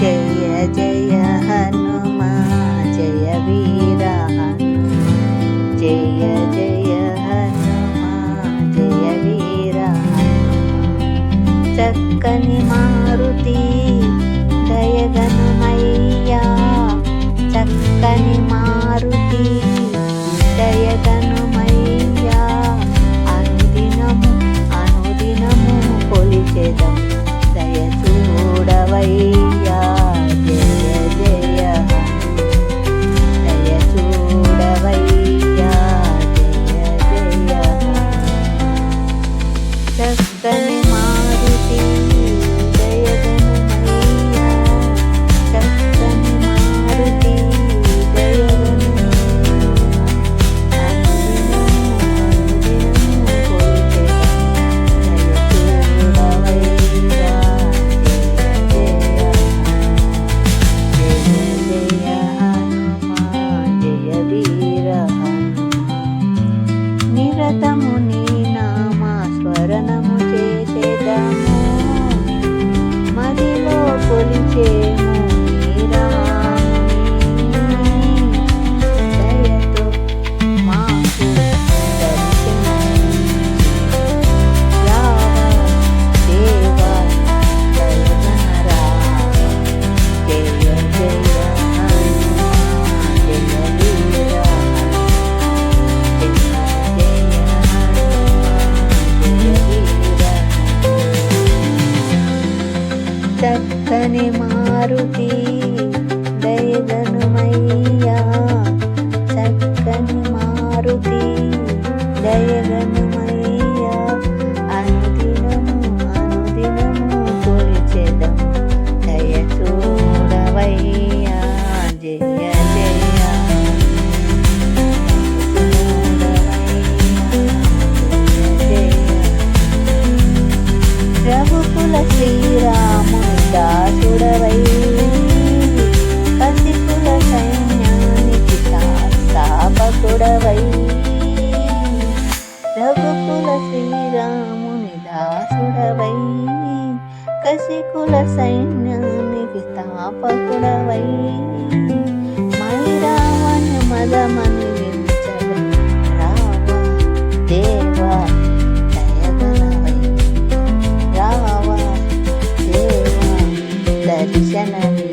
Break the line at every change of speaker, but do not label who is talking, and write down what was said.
జయ జయ హనుమా జయ వీర హనుమా జయ జయ హనుమా జయ వీర హనుమా చక్కని మారుతి దయగనుమయ్యా చక్కని మారుతి దయగనుమయ్యా అనుదినము అనుదినము కొలిచెదం దయ చూడవయ్యా జయ జయ దయ చూడవయ్యా జయ జయ చక్కని మారుతి దయగనుమయ్యా చక్కని మారుతి నిరతము నీ నామ స్మరణము చేసేదము మదిలో కొలిచేము నీ రాముని దయతో మాకు దర్శనమిచ్చి రావా దేవా దయగనరా జయ జయ హనుమా జయ వీర చక్కని మారుతి దయగనుమయ్యా చక్కని మారుతి దయగనుమయ్యా అనుదినము అనుదినము కొలిచెదం దయ చూడవయ్యా జయ జయ రఘుకుల శ్రీరాముని దాసుడవై కసికుల సైన్యానికి స్థాపకుడవై రఘుకుల శ్రీరాముని దాసుడవై కసికుల సైన్యానికి స్థాపకుడవై మైరావణ మదమని వించగ రావా దేవా దయగనవై రావా దేవా దర్శనమి